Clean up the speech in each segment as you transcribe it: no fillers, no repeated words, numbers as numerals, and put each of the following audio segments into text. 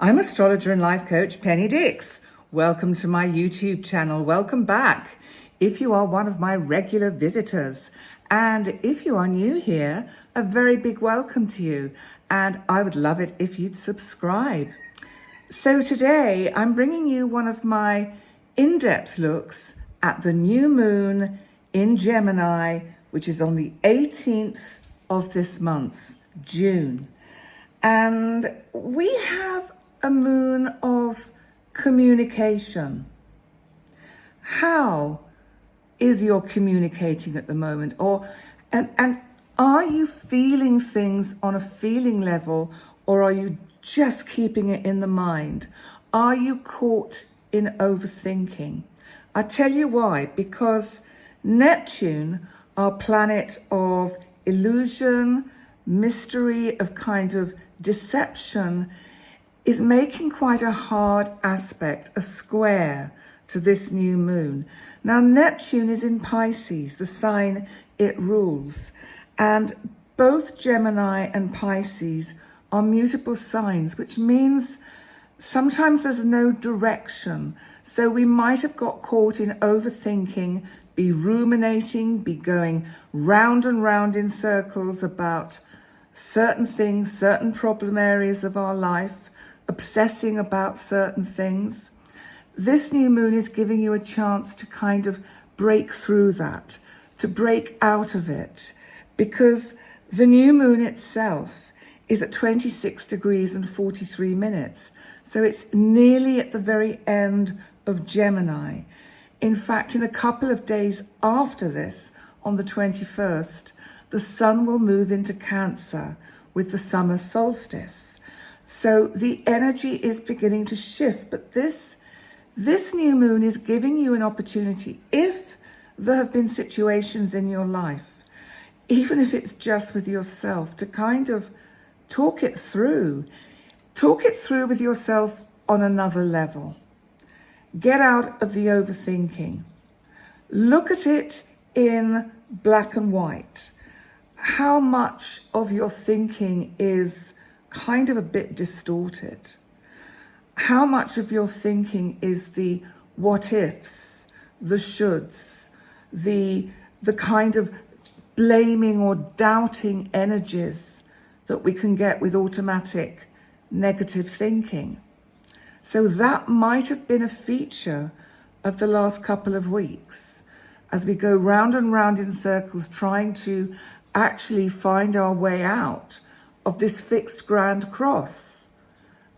I'm astrologer and life coach Penny Dix. Welcome to my YouTube channel. Welcome back if you are one of my regular visitors. And if you are new here, a very big welcome to you. And I would love it if you'd subscribe. So today I'm bringing you one of my in-depth looks at the new moon in Gemini, which is on the 18th of this month, June. And we have a moon of communication. How is your communicating at the moment? And are you feeling things on a feeling level, or are you just keeping it in the mind? Are you caught in overthinking? I tell you why, because Neptune, our planet of illusion, mystery, of kind of deception, is making quite a hard aspect, a square to this new moon. Now, Neptune is in Pisces, the sign it rules, and both Gemini and Pisces are mutable signs, which means sometimes there's no direction. So we might have got caught in overthinking, be ruminating, be going round and round in circles about certain things, certain problem areas of our life, obsessing about certain things. This new moon is giving you a chance to kind of break through that, to break out of it, because the new moon itself is at 26 degrees and 43 minutes. So it's nearly at the very end of Gemini. In fact, in a couple of days after this, on the 21st, the sun will move into Cancer with the summer solstice. So the energy is beginning to shift, but this new moon is giving you an opportunity, if there have been situations in your life, even if it's just with yourself, to kind of talk it through with yourself on another level. Get out of the overthinking. Look at it in black and white. How much of your thinking is kind of a bit distorted? How much of your thinking is the what ifs, the shoulds, the kind of blaming or doubting energies that we can get with automatic negative thinking? So that might have been a feature of the last couple of weeks, as we go round and round in circles trying to actually find our way out of this fixed grand cross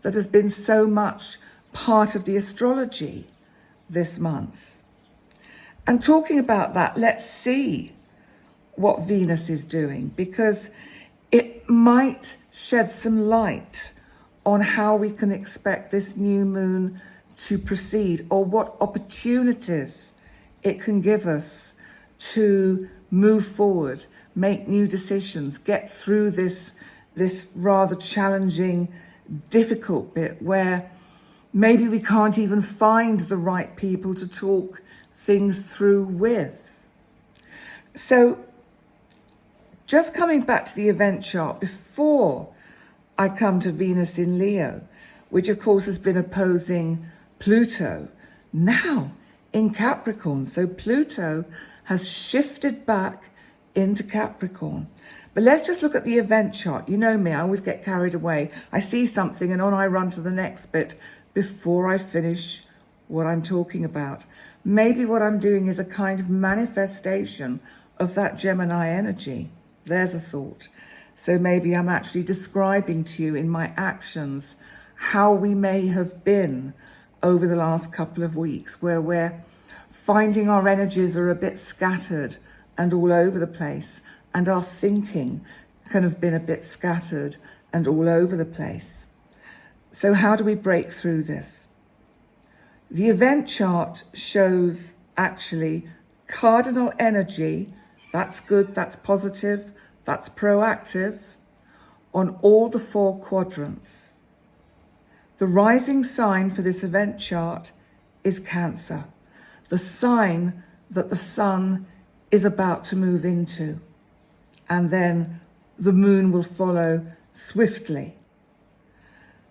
that has been so much part of the astrology this month. And talking about that, let's see what Venus is doing, because it might shed some light on how we can expect this new moon to proceed, or what opportunities it can give us to move forward, make new decisions, get through this rather challenging, difficult bit where maybe we can't even find the right people to talk things through with. So just coming back to the event chart before I come to Venus in Leo, which of course has been opposing Pluto, now in Capricorn. So Pluto has shifted back into Capricorn. But let's just look at the event chart. You know me, I always get carried away. I see something and on I run to the next bit before I finish what I'm talking about. Maybe what I'm doing is a kind of manifestation of that Gemini energy. There's a thought. So maybe I'm actually describing to you in my actions how we may have been over the last couple of weeks, where we're finding our energies are a bit scattered and all over the place, and our thinking can have been a bit scattered and all over the place. So how do we break through this? The event chart shows actually cardinal energy. That's good, that's positive, that's proactive on all the four quadrants. The rising sign for this event chart is Cancer, the sign that the sun is about to move into, and then the moon will follow swiftly.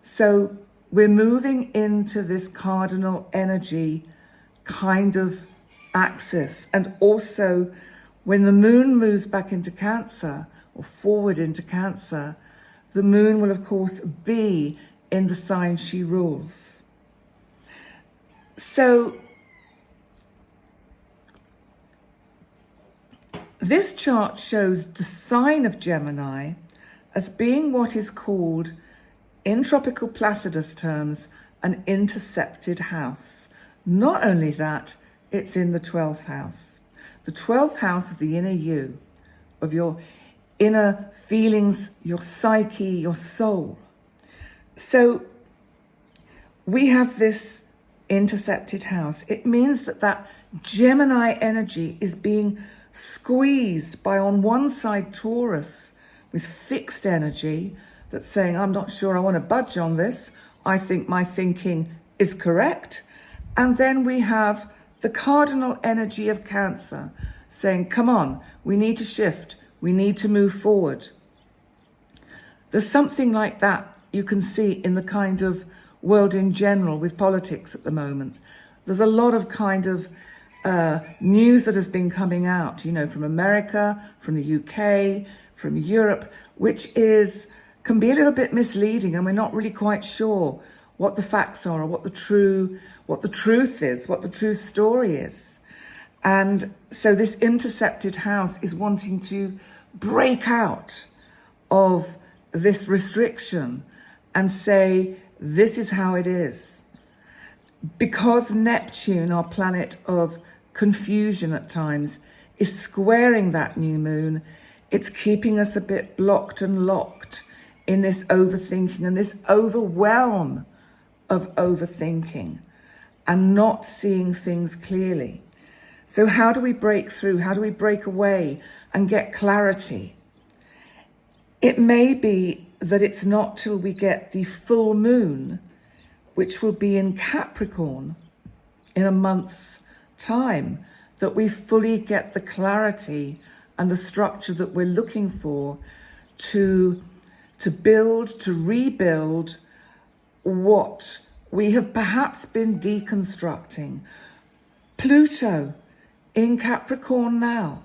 So we're moving into this cardinal energy kind of axis. And also when the moon moves back into Cancer or forward into Cancer, the moon will of course be in the sign she rules. So this chart shows the sign of Gemini as being what is called, in tropical Placidus terms, an intercepted house. Not only that, it's in the 12th house. The 12th house of the inner you, of your inner feelings, your psyche, your soul. So we have this intercepted house. It means that that Gemini energy is being squeezed by, on one side, Taurus with fixed energy that's saying, I'm not sure I want to budge on this. I think my thinking is correct. And then we have the cardinal energy of Cancer saying, come on, we need to shift. We need to move forward. There's something like that you can see in the kind of world in general with politics at the moment. There's a lot of kind of news that has been coming out, you know, from America, from the UK, from Europe, which can be a little bit misleading, and we're not really quite sure what the facts are or what the truth is, what the true story is. And so this intercepted house is wanting to break out of this restriction and say, this is how it is. Because Neptune, our planet of confusion at times, is squaring that new moon, it's keeping us a bit blocked and locked in this overthinking and this overwhelm of overthinking and not seeing things clearly. So how do we break through? How do we break away and get clarity? It may be that it's not till we get the full moon, which will be in Capricorn in a month's time, that we fully get the clarity and the structure that we're looking for to build, to rebuild what we have perhaps been deconstructing. Pluto in Capricorn now,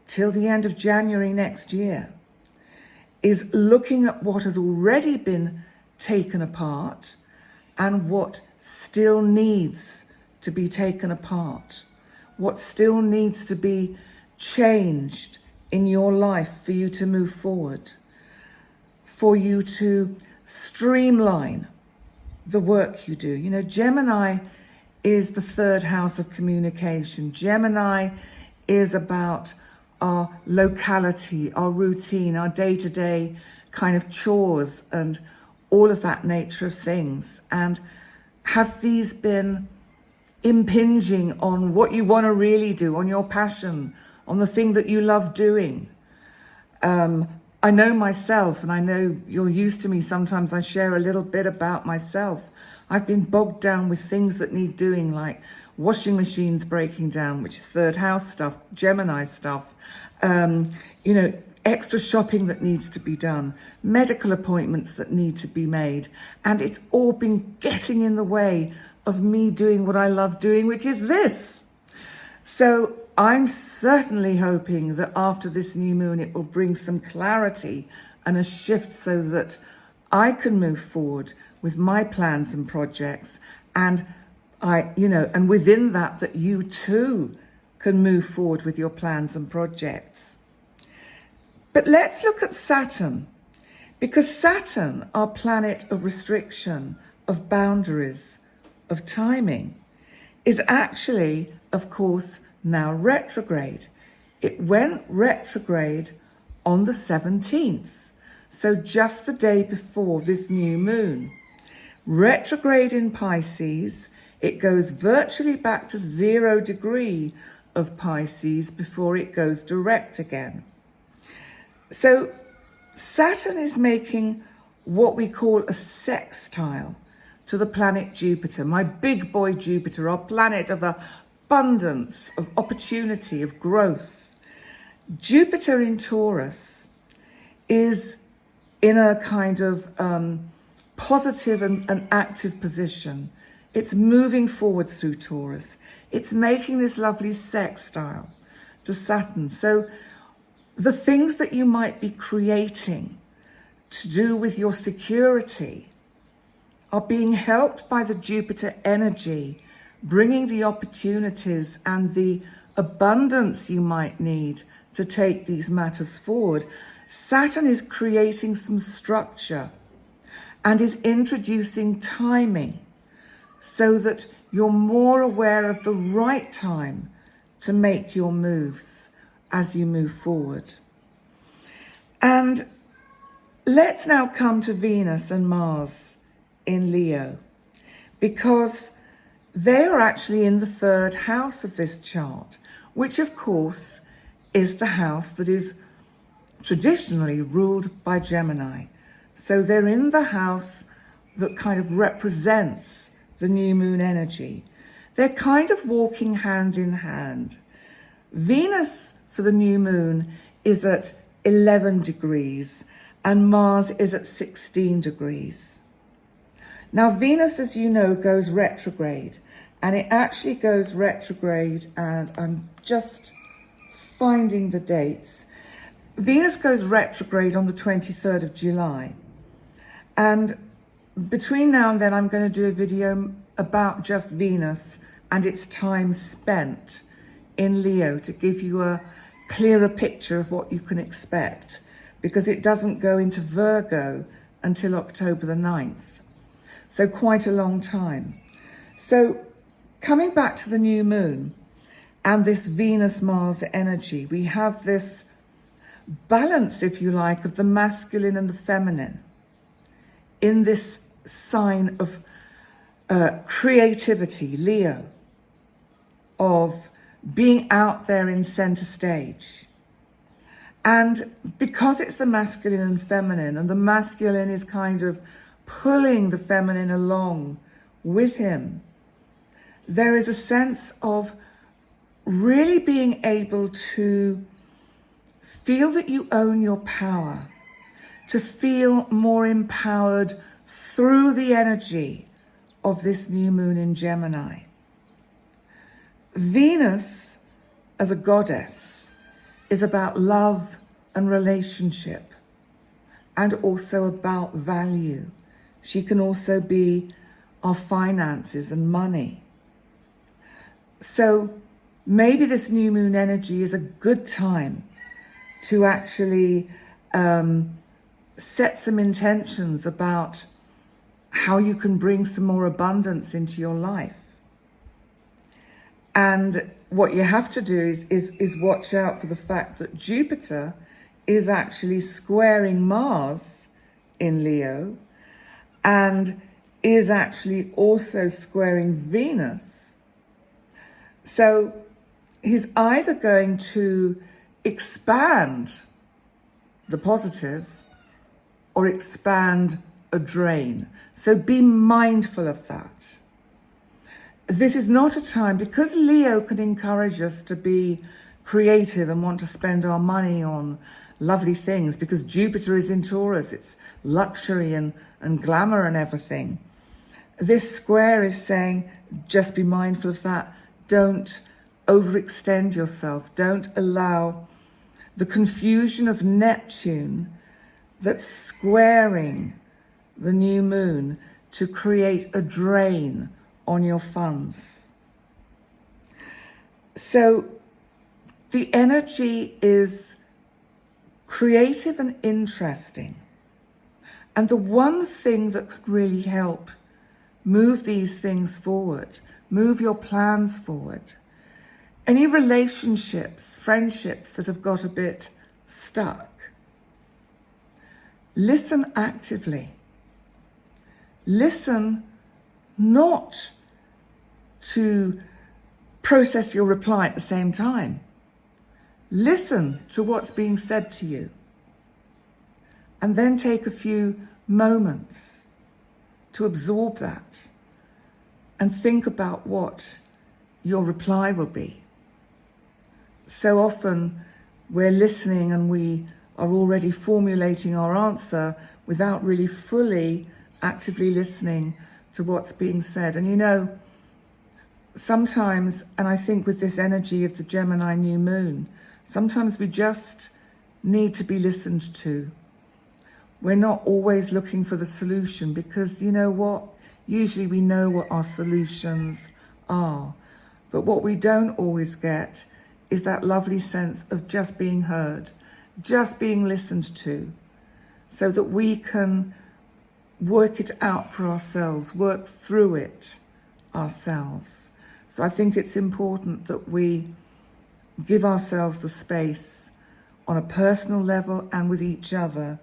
till the end of January next year, is looking at what has already been taken apart and what still needs to be taken apart, what still needs to be changed in your life for you to move forward, for you to streamline the work you do. You know, Gemini is the third house of communication. Gemini is about our locality, our routine, our day-to-day kind of chores and all of that nature of things. And have these been impinging on what you want to really do, on your passion, on the thing that you love doing? I know myself, and I know you're used to me. Sometimes I share a little bit about myself. I've been bogged down with things that need doing, like washing machines breaking down, which is third house stuff, Gemini stuff, you know, extra shopping that needs to be done, medical appointments that need to be made. And it's all been getting in the way of me doing what I love doing, which is this. So I'm certainly hoping that after this new moon, it will bring some clarity and a shift so that I can move forward with my plans and projects. And and within that you too can move forward with your plans and projects. But let's look at Saturn, because Saturn, our planet of restriction, of boundaries, of timing, is actually, of course, now retrograde. It went retrograde on the 17th, so just the day before this new moon. Retrograde in Pisces, it goes virtually back to 0 degree of Pisces before it goes direct again. So Saturn is making what we call a sextile to the planet Jupiter, my big boy Jupiter, our planet of abundance, of opportunity, of growth. Jupiter in Taurus is in a kind of positive and active position. It's moving forward through Taurus. It's making this lovely sextile to Saturn. So the things that you might be creating to do with your security are being helped by the Jupiter energy, bringing the opportunities and the abundance you might need to take these matters forward. Saturn is creating some structure and is introducing timing so that you're more aware of the right time to make your moves as you move forward. And let's now come to Venus and Mars in Leo, because they are actually in the 3rd house of this chart, which of course is the house that is traditionally ruled by Gemini. So they're in the house that kind of represents the new moon energy. They're kind of walking hand in hand. Venus for the new moon is at 11 degrees and Mars is at 16 degrees. Now Venus, as you know, goes retrograde, and it actually goes retrograde, and I'm just finding the dates. Venus goes retrograde on the 23rd of July. And between now and then, I'm going to do a video about just Venus and its time spent in Leo to give you a clearer picture of what you can expect, because it doesn't go into Virgo until October the 9th. So quite a long time. So coming back to the new moon and this Venus-Mars energy, we have this balance, if you like, of the masculine and the feminine in this sign of creativity, Leo, of being out there in center stage. And because it's the masculine and feminine, and the masculine is kind of pulling the feminine along with him, there is a sense of really being able to feel that you own your power, to feel more empowered through the energy of this new moon in Gemini. Venus, as a goddess, is about love and relationship, and also about value. She can also be our finances and money. So maybe this new moon energy is a good time to actually set some intentions about how you can bring some more abundance into your life. And what you have to do is watch out for the fact that Jupiter is actually squaring Mars in Leo and is actually also squaring Venus. So he's either going to expand the positive or expand a drain. So be mindful of that. This is not a time, because Leo can encourage us to be creative and want to spend our money on lovely things, because Jupiter is in Taurus, it's luxury and glamour and everything. This square is saying, just be mindful of that. Don't overextend yourself. Don't allow the confusion of Neptune that's squaring the new moon to create a drain on your funds. So the energy is creative and interesting. And the one thing that could really help move these things forward, move your plans forward, any relationships, friendships that have got a bit stuck, listen actively. Listen not to process your reply at the same time. Listen to what's being said to you. And then take a few moments to absorb that and think about what your reply will be. So often we're listening and we are already formulating our answer without really fully actively listening to what's being said. And you know, sometimes, and I think with this energy of the Gemini new moon, sometimes we just need to be listened to. We're not always looking for the solution, because you know what? Usually we know what our solutions are. But what we don't always get is that lovely sense of just being heard, just being listened to, so that we can work it out for ourselves, work through it ourselves. So I think it's important that we give ourselves the space on a personal level and with each other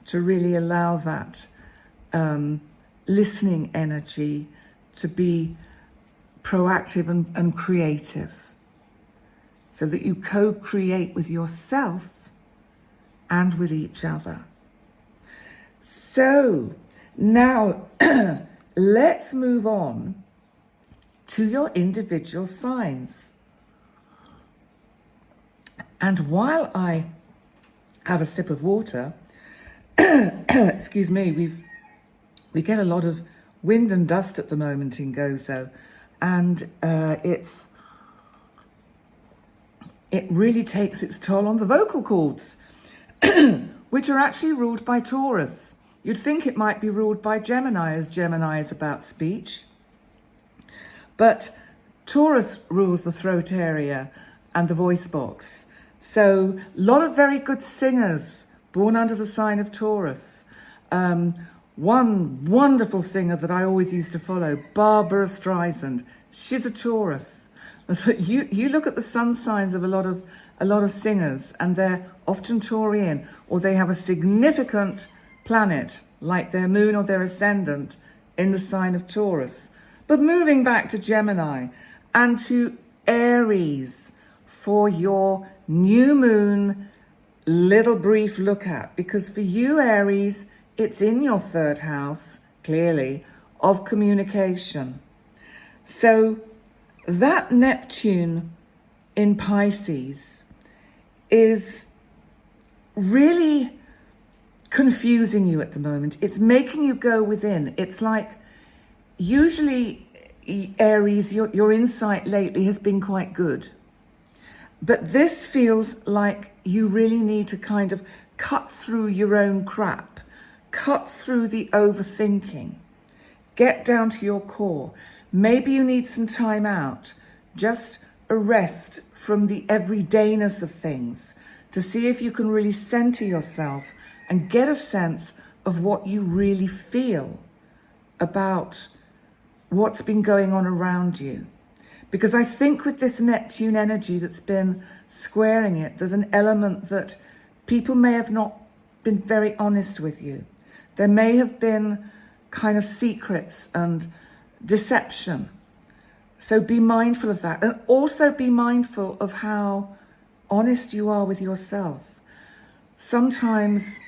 to really allow that listening energy to be proactive and creative, so that you co-create with yourself and with each other. So now let's move on to your individual signs. And while I have a sip of water, excuse me, we get a lot of wind and dust at the moment in Gozo, and it really takes its toll on the vocal cords, which are actually ruled by Taurus. You'd think it might be ruled by Gemini, as Gemini is about speech. But Taurus rules the throat area and the voice box. So a lot of very good singers born under the sign of Taurus. One wonderful singer that I always used to follow, Barbara Streisand. She's a Taurus. So you look at the sun signs of a lot of singers, and they're often Taurian, or they have a significant planet, like their moon or their ascendant, in the sign of Taurus. But moving back to Gemini and to Aries for your new moon little brief look at, because for you, Aries, it's in your third house, clearly, of communication. So that Neptune in Pisces is really confusing you at the moment. It's making you go within. It's like, usually, Aries, your insight lately has been quite good. But this feels like you really need to kind of cut through your own crap, cut through the overthinking, get down to your core. Maybe you need some time out, just a rest from the everydayness of things, to see if you can really center yourself and get a sense of what you really feel about what's been going on around you. Because I think with this Neptune energy that's been squaring it, there's an element that people may have not been very honest with you. There may have been kind of secrets and deception. So be mindful of that. And also be mindful of how honest you are with yourself. Sometimes,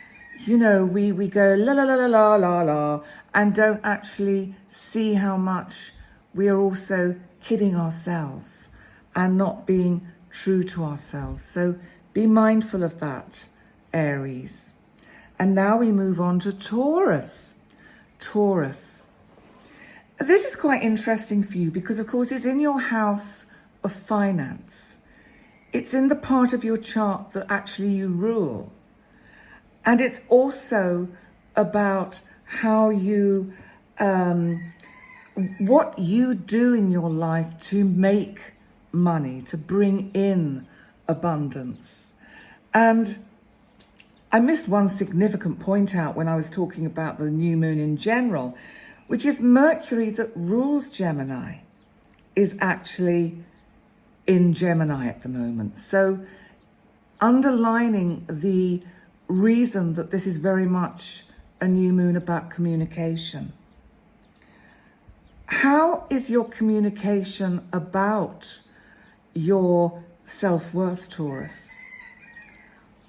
you know, we go la la la la la la la and don't actually see how much we are also kidding ourselves and not being true to ourselves. So be mindful of that, Aries. And now we move on to Taurus. Taurus. This is quite interesting for you because, of course, it's in your house of finance. It's in the part of your chart that actually you rule. And it's also about how you, what you do in your life to make money, to bring in abundance. And I missed one significant point out when I was talking about the new moon in general, which is Mercury that rules Gemini is actually in Gemini at the moment. So underlining the reason that this is very much a new moon about communication. How is your communication about your self-worth, Taurus?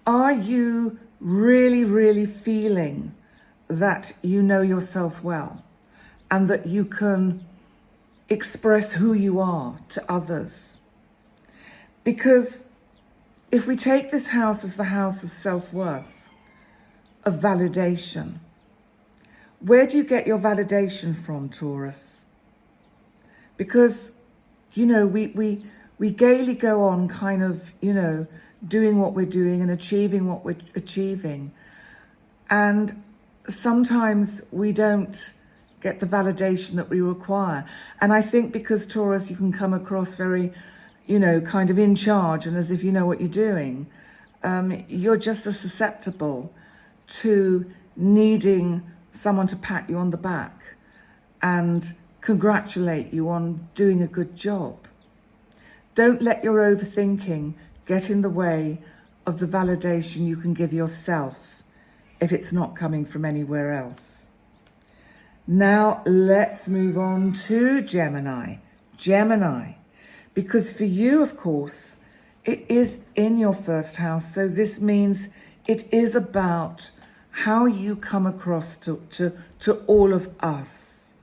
Are you really, really feeling that you know yourself well and that you can express who you are to others? Because if we take this house as the house of self-worth, of validation, Where do you get your validation from, Taurus? Because, you know, we gaily go on kind of, you know, doing what we're doing and achieving what we're achieving. And sometimes we don't get the validation that we require. And I think because Taurus, you can come across very, you know, kind of in charge and as if you know what you're doing. You're just as susceptible to needing someone to pat you on the back and congratulate you on doing a good job. Don't let your overthinking get in the way of the validation you can give yourself if it's not coming from anywhere else. Now let's move on to Gemini. Gemini, because for you, of course, it is in your first house. So this means it is about how you come across to all of us.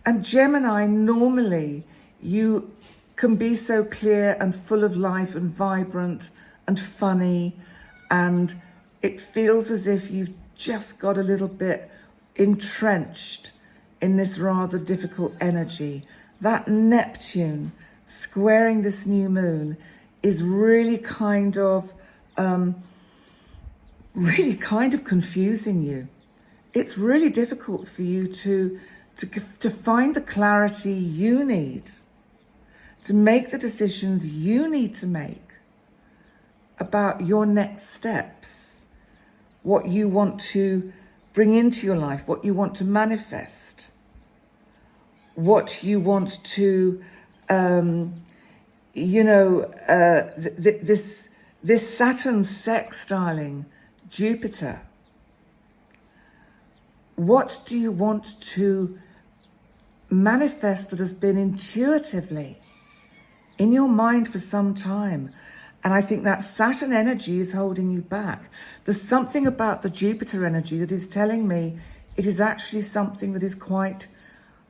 And Gemini, normally you can be so clear and full of life and vibrant and funny, and it feels as if you've just got a little bit entrenched in this rather difficult energy. That Neptune squaring this new moon is really kind of confusing you. It's really difficult for you to find the clarity you need, to make the decisions you need to make about your next steps, what you want to bring into your life, what you want to manifest, what you want to, this Saturn sextiling Jupiter. What do you want to manifest that has been intuitively in your mind for some time? And I think that Saturn energy is holding you back. There's something about the Jupiter energy that is telling me it is actually something that is quite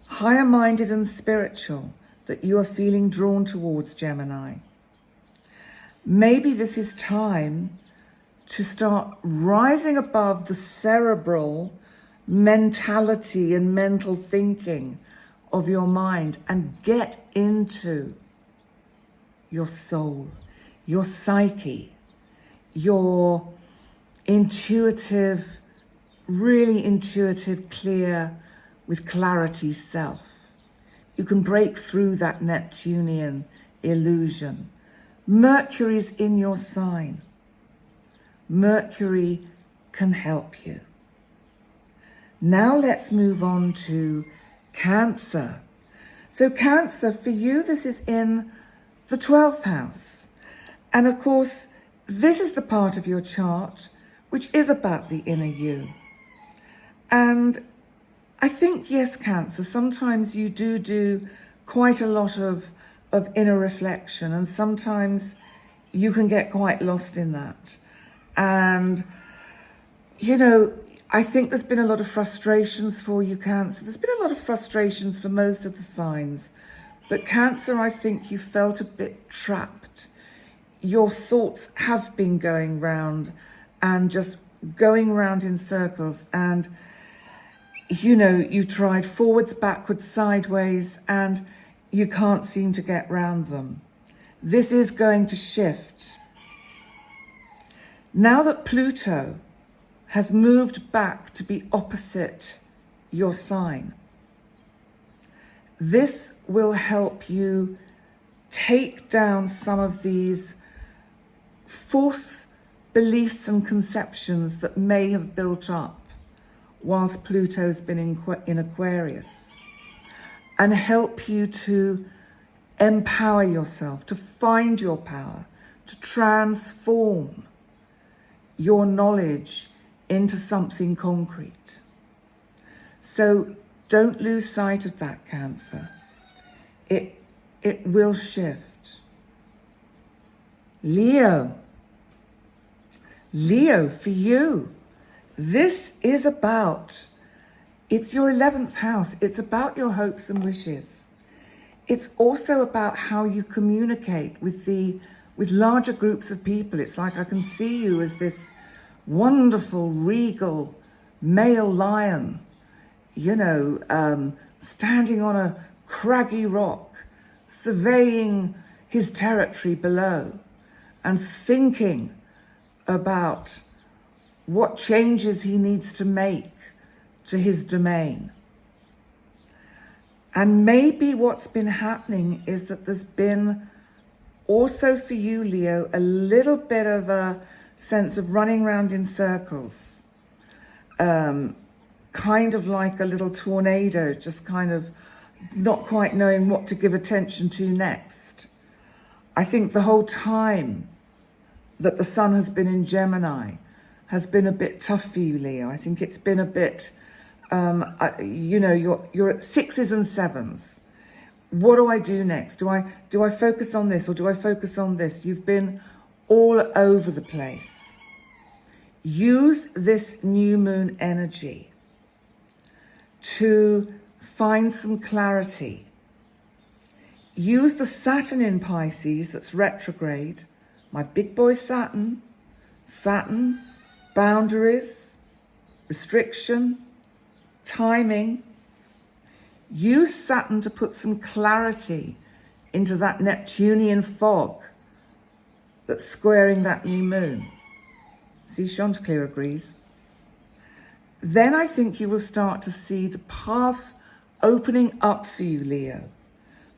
higher minded and spiritual that you are feeling drawn towards, Gemini. Maybe this is time to start rising above the cerebral mentality and mental thinking of your mind and get into your soul, your psyche, your intuitive, really intuitive, clear, with clarity self. You can break through that Neptunian illusion. Mercury's in your sign. Mercury can help you. Now let's move on to Cancer. So Cancer, for you, this is in the 12th house. And of course, this is the part of your chart which is about the inner you. And I think, yes, Cancer, sometimes you do quite a lot of inner reflection, and sometimes you can get quite lost in that. And, you know, I think there's been a lot of frustrations for you, Cancer. There's been a lot of frustrations for most of the signs. But Cancer, I think you felt a bit trapped. Your thoughts have been going round and just going round in circles. And, you know, you tried forwards, backwards, sideways, and you can't seem to get round them. This is going to shift. Now that Pluto has moved back to be opposite your sign, this will help you take down some of these false beliefs and conceptions that may have built up whilst Pluto's been in Aquarius, and help you to empower yourself, to find your power, to transform your knowledge into something concrete. So don't lose sight of that, Cancer. It will shift. Leo. Leo, for you, this is about, it's your 11th house. It's about your hopes and wishes. It's also about how you communicate with larger groups of people. It's like I can see you as this wonderful, regal, male lion standing on a craggy rock, surveying his territory below and thinking about what changes he needs to make to his domain. And maybe what's been happening is that there's been also for you, Leo, a little bit of a sense of running around in circles, kind of like a little tornado, just kind of not quite knowing what to give attention to next. I think the whole time that the sun has been in Gemini has been a bit tough for you, Leo. I think it's been a bit, you're at 6s and 7s. What do I do next? Do I focus on this or do I focus on this? You've been all over the place. Use this new moon energy to find some clarity. Use the Saturn in Pisces that's retrograde, my big boy Saturn, boundaries, restriction, timing. Use Saturn to put some clarity into that Neptunian fog that's squaring that new moon. See, Chanticleer agrees. Then I think you will start to see the path opening up for you, Leo.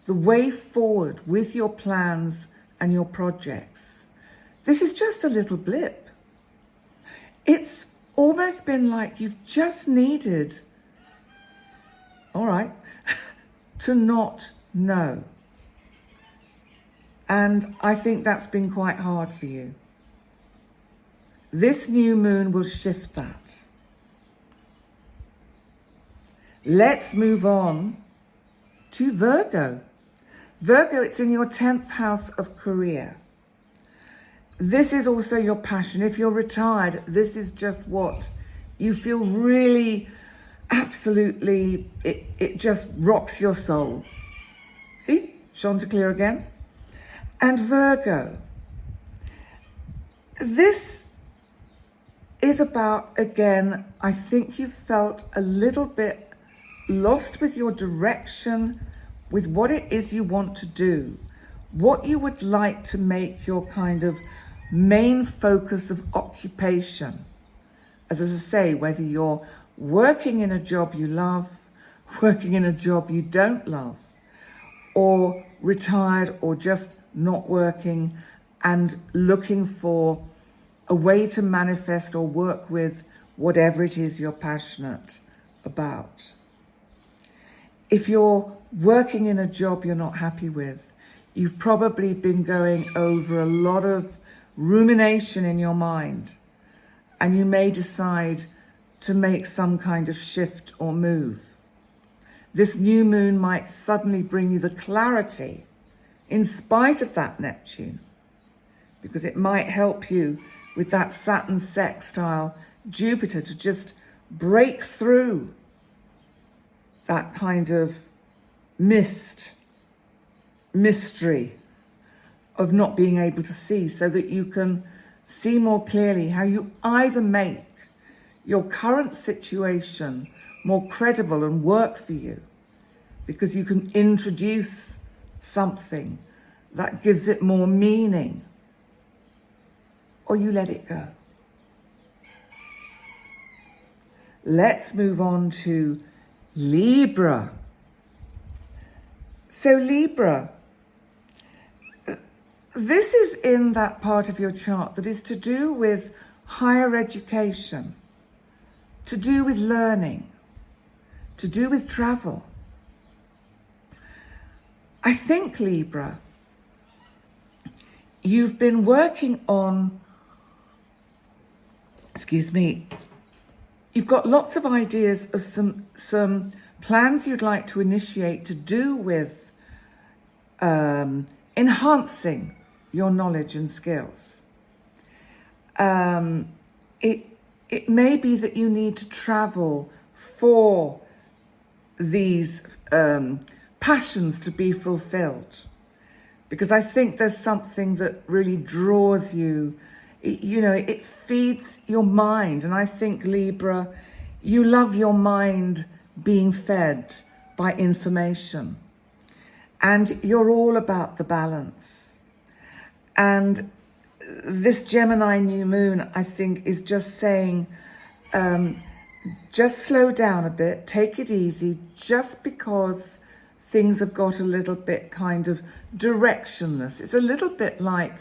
The way forward with your plans and your projects. This is just a little blip. It's almost been like you've just needed, all right, to not know. And I think that's been quite hard for you. This new moon will shift that. Let's move on to Virgo. Virgo, it's in your 10th house of career. This is also your passion. If you're retired, this is just what you feel really, absolutely, it just rocks your soul. See, Chanticleer again. And Virgo, this is about, again, I think you felt a little bit lost with your direction, with what it is you want to do, what you would like to make your kind of main focus of occupation. As I say, whether you're working in a job you love, working in a job you don't love, or retired or just not working and looking for a way to manifest or work with whatever it is you're passionate about. If you're working in a job you're not happy with, you've probably been going over a lot of rumination in your mind, and you may decide to make some kind of shift or move. This new moon might suddenly bring you the clarity in spite of that Neptune, because it might help you with that Saturn sextile Jupiter to just break through that kind of mystery of not being able to see, so that you can see more clearly how you either make your current situation more credible and work for you, because you can introduce something that gives it more meaning, or you let it go. Let's move on to Libra. So Libra, this is in that part of your chart that is to do with higher education, to do with learning, to do with travel. I think, Libra, you've been working on, you've got lots of ideas of some plans you'd like to initiate to do with enhancing your knowledge and skills. It may be that you need to travel for these passions to be fulfilled, because I think there's something that really draws you. It feeds your mind. And I think, Libra, you love your mind being fed by information. And you're all about the balance. And this Gemini new moon, I think, is just saying, just slow down a bit, take it easy, just because things have got a little bit kind of directionless. It's a little bit like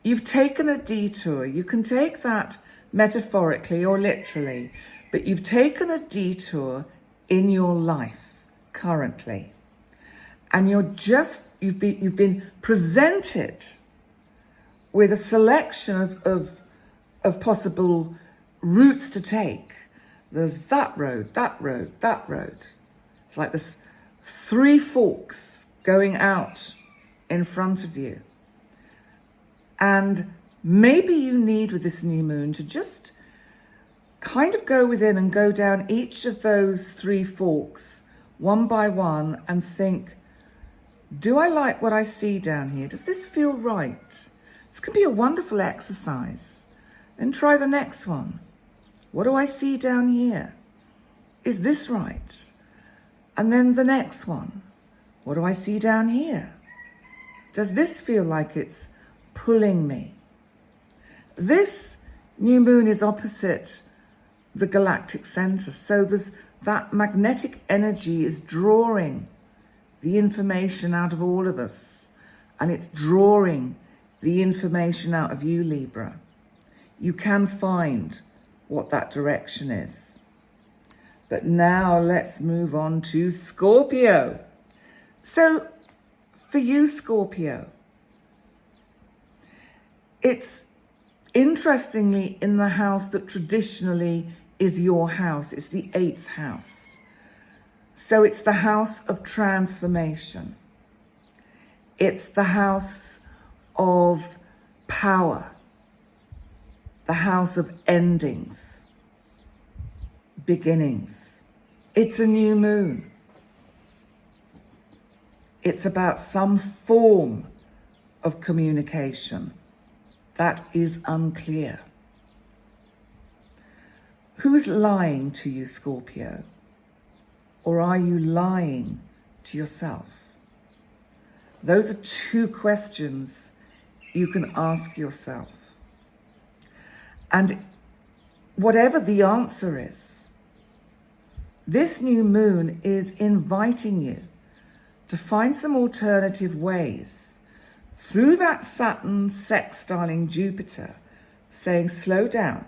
you've taken a detour. You can take that metaphorically or literally, but you've taken a detour in your life currently. And you've been presented with a selection of possible routes to take. There's that road, that road, that road. It's like there's 3 forks going out in front of you. And maybe you need, with this new moon, to just kind of go within and go down each of those 3 forks one by one and think, do I like what I see down here? Does this feel right? This could be a wonderful exercise. Then try the next one. What do I see down here? Is this right? And then the next one. What do I see down here? Does this feel like it's pulling me? This new moon is opposite the galactic center. So there's that magnetic energy is drawing the information out of all of us. And it's drawing the information out of you, Libra. You can find what that direction is. But now let's move on to Scorpio. So for you, Scorpio, it's interestingly in the house that traditionally is your house. It's the 8th house. So it's the house of transformation. It's the house of power. The house of endings, beginnings. It's a new moon. It's about some form of communication that is unclear. Who's lying to you, Scorpio? Or are you lying to yourself? Those are 2 questions you can ask yourself. And whatever the answer is, this new moon is inviting you to find some alternative ways through that Saturn sextiling Jupiter, saying slow down.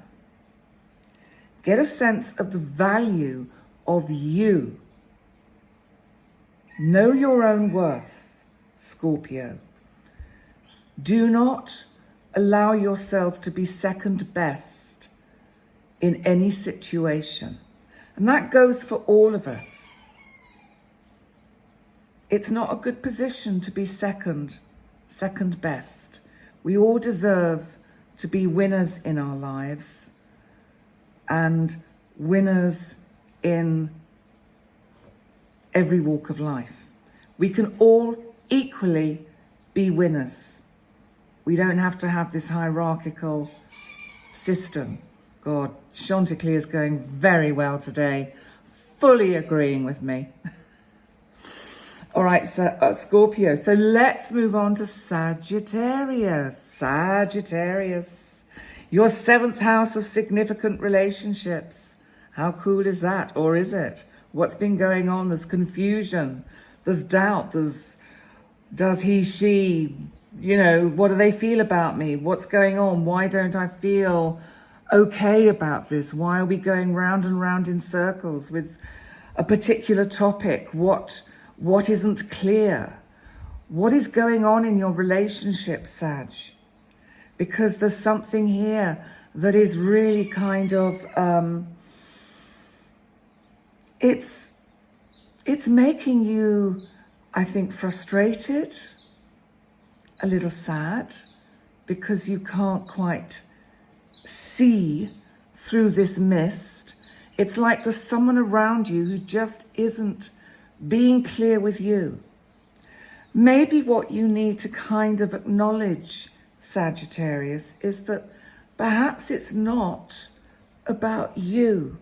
Get a sense of the value of you. Know your own worth, Scorpio. Do not allow yourself to be second best in any situation. And that goes for all of us. It's not a good position to be second best. We all deserve to be winners in our lives and winners in every walk of life. We can all equally be winners. We don't have to have this hierarchical system. God, Chanticleer is going very well today, fully agreeing with me. All right, so Scorpio. So let's move on to Sagittarius. Sagittarius, your 7th house of significant relationships. How cool is that? Or is it? What's been going on? There's confusion. There's doubt. Does he, she, what do they feel about me? What's going on? Why don't I feel okay about this? Why are we going round and round in circles with a particular topic? What isn't clear? What is going on in your relationship, Sag? Because there's something here that is really kind of, it's making you, I think, frustrated, a little sad, because you can't quite see through this mist. It's like there's someone around you who just isn't being clear with you. Maybe what you need to kind of acknowledge, Sagittarius, is that perhaps it's not about you.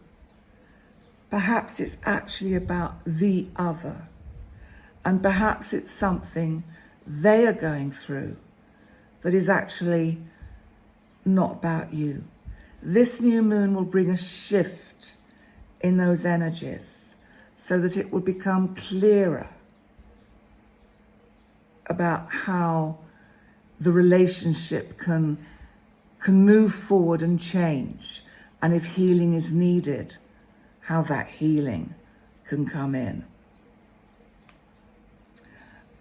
perhaps it's actually about the other. And perhaps it's something they are going through that is actually not about you. This new moon will bring a shift in those energies so that it will become clearer about how the relationship can move forward and change, and if healing is needed, how that healing can come in.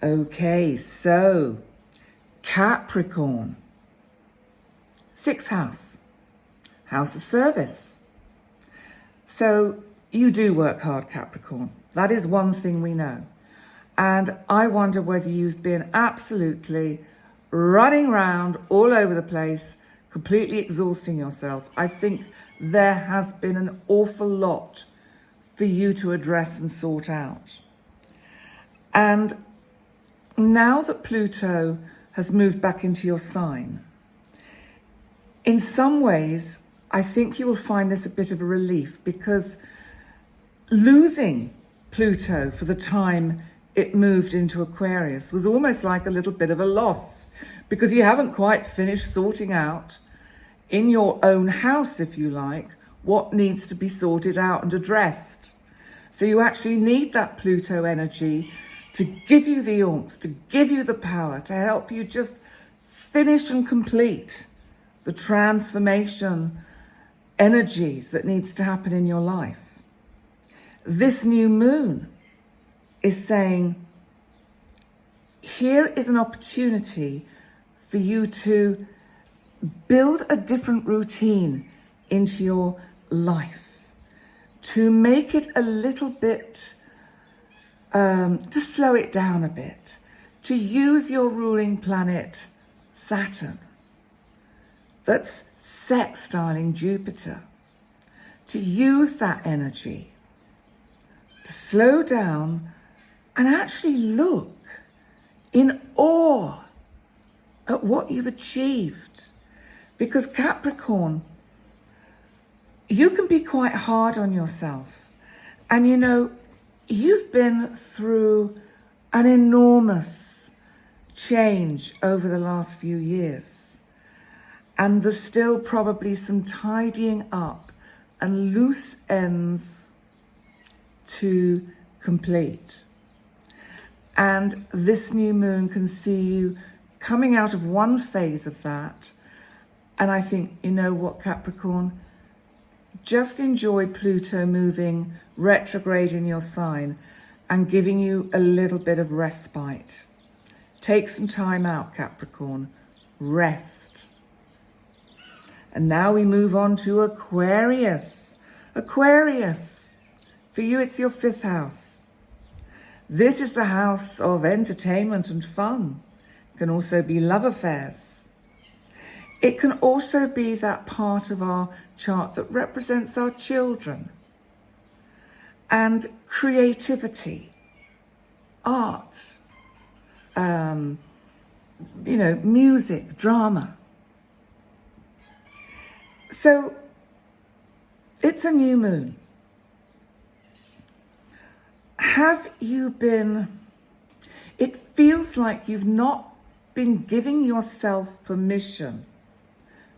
Okay, so Capricorn, 6th house, house of service. So you do work hard, Capricorn. That is one thing we know. And I wonder whether you've been absolutely running around all over the place, completely exhausting yourself. I think there has been an awful lot for you to address and sort out. And now that Pluto has moved back into your sign, in some ways, I think you will find this a bit of a relief, because losing Pluto for the time it moved into Aquarius was almost like a little bit of a loss, because you haven't quite finished sorting out in your own house, if you like, what needs to be sorted out and addressed. So you actually need that Pluto energy to give you the oomph, to give you the power, to help you just finish and complete the transformation energy that needs to happen in your life. This new moon is saying, here is an opportunity for you to build a different routine into your life, to make it a little bit, to slow it down a bit, to use your ruling planet, Saturn, that's sextiling Jupiter, to use that energy to slow down and actually look in awe at what you've achieved. Because Capricorn, you can be quite hard on yourself. And you know, you've been through an enormous change over the last few years. And there's still probably some tidying up and loose ends to complete. And this new moon can see you coming out of one phase of that. And I think, you know what, Capricorn? Just enjoy Pluto moving retrograde in your sign and giving you a little bit of respite. Take some time out, Capricorn. Rest. And now we move on to Aquarius. Aquarius, for you it's your 5th house. This is the house of entertainment and fun. It can also be love affairs. It can also be that part of our chart that represents our children and creativity, art, music, drama. So it's a new moon. Have you been, it feels like you've not been giving yourself permission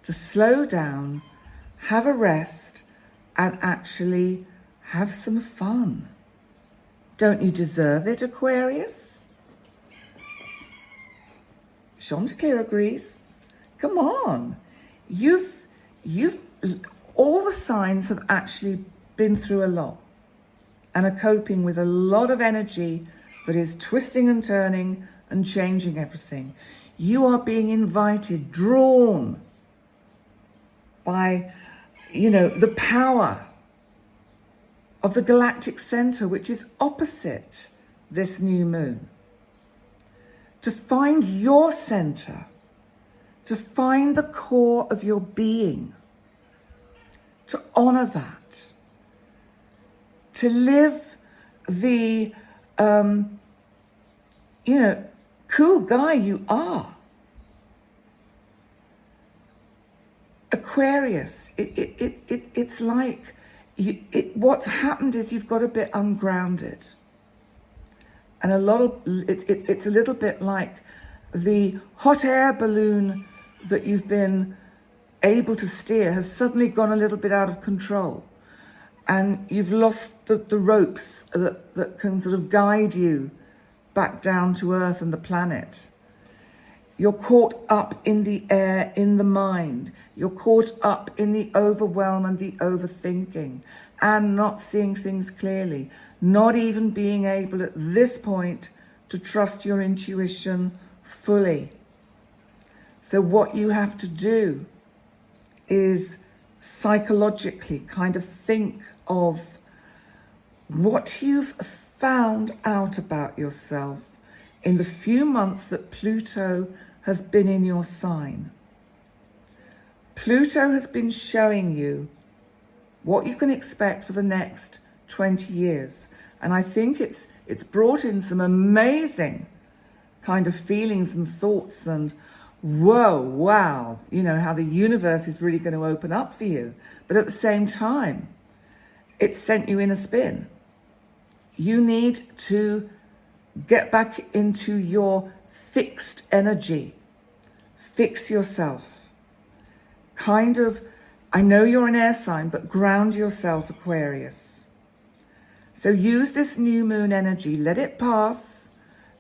to slow down, have a rest, and actually have some fun. Don't you deserve it, Aquarius? Chanticleer agrees. Come on. You've all the signs have actually been through a lot and are coping with a lot of energy that is twisting and turning and changing everything. You are being invited, drawn by, the power of the galactic center, which is opposite this new moon, to find your center, to find the core of your being, to honor that, to live the, cool guy you are. Aquarius, it's like what's happened is you've got a bit ungrounded. And it's a little bit like the hot air balloon that you've been able to steer has suddenly gone a little bit out of control. And you've lost the ropes that can sort of guide you back down to Earth and the planet. You're caught up in the air, in the mind. You're caught up in the overwhelm and the overthinking and not seeing things clearly. Not even being able at this point to trust your intuition fully. So what you have to do is psychologically kind of think of what you've found out about yourself in the few months that Pluto has been in your sign. Pluto has been showing you what you can expect for the next 20 years. And I think it's brought in some amazing kind of feelings and thoughts and whoa, wow, you know, how the universe is really going to open up for you. But at the same time, it's sent you in a spin. You need to get back into your fixed energy. Fix yourself. Kind of, I know you're an air sign, but ground yourself, Aquarius. So use this new moon energy. Let it pass.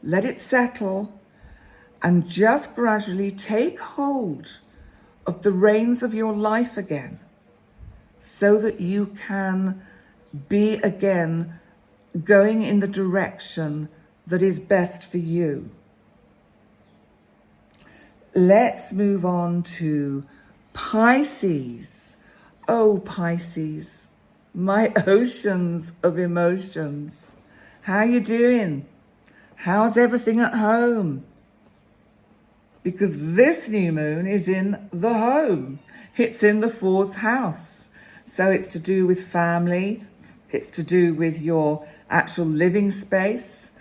Let it settle. And just gradually take hold of the reins of your life again so that you can be again going in the direction that is best for you. Let's move on to Pisces. Oh, Pisces, my oceans of emotions. How you doing? How's everything at home? Because this new moon is in the home. It's in the 4th house. So it's to do with family. It's to do with your actual living space.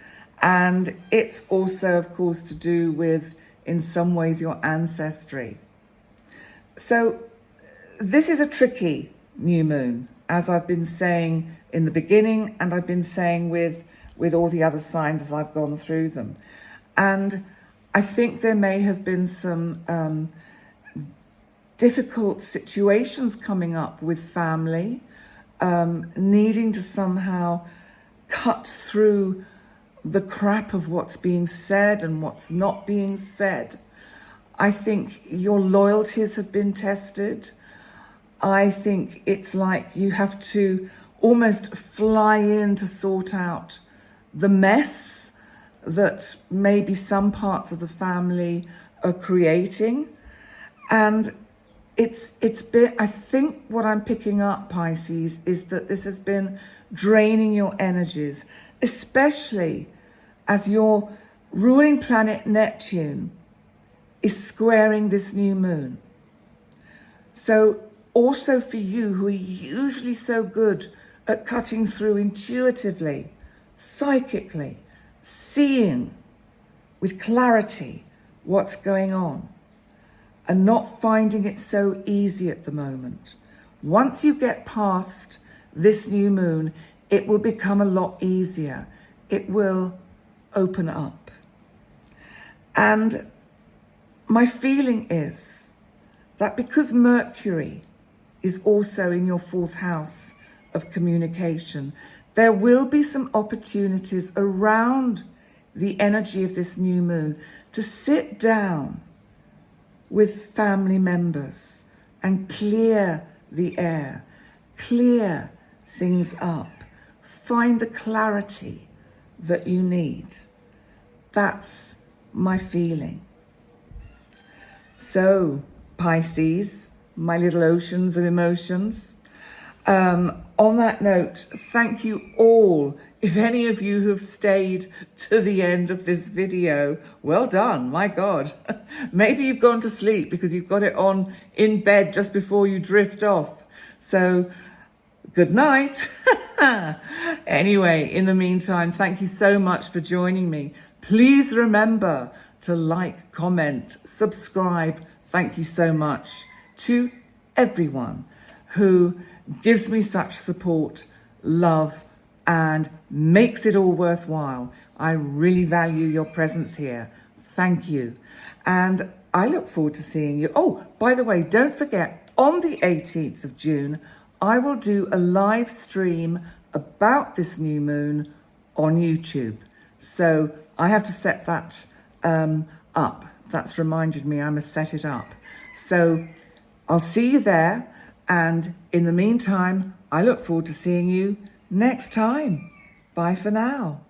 And it's also, of course, to do with, in some ways, your ancestry. So this is a tricky new moon, as I've been saying in the beginning, and I've been saying with all the other signs as I've gone through them. And I think there may have been some difficult situations coming up with family, needing to somehow cut through the crap of what's being said and what's not being said. I think your loyalties have been tested. I think it's like you have to almost fly in to sort out the mess that maybe some parts of the family are creating. And it's been, I think what I'm picking up, Pisces, is that this has been draining your energies, especially as your ruling planet Neptune is squaring this new moon. So also for you, who are usually so good at cutting through intuitively, psychically, seeing with clarity what's going on and not finding it so easy at the moment. Once you get past this new moon, it will become a lot easier. It will open up. And my feeling is that because Mercury is also in your 4th house of communication, there will be some opportunities around the energy of this new moon to sit down with family members and clear the air, clear things up, find the clarity that you need. That's my feeling. So, Pisces, my little oceans of emotions. On that note, thank you all. If any of you have stayed to the end of this video, well done, my God. Maybe you've gone to sleep because you've got it on in bed just before you drift off. So, good night. Anyway, in the meantime, thank you so much for joining me. Please remember to like, comment, subscribe. Thank you so much to everyone. who gives me such support, love, and makes it all worthwhile. I really value your presence here. Thank you. And I look forward to seeing you. Oh, by the way, don't forget, on the 18th of June, I will do a live stream about this new moon on YouTube. So I have to set that up. That's reminded me I must set it up. So I'll see you there. And in the meantime, I look forward to seeing you next time. Bye for now.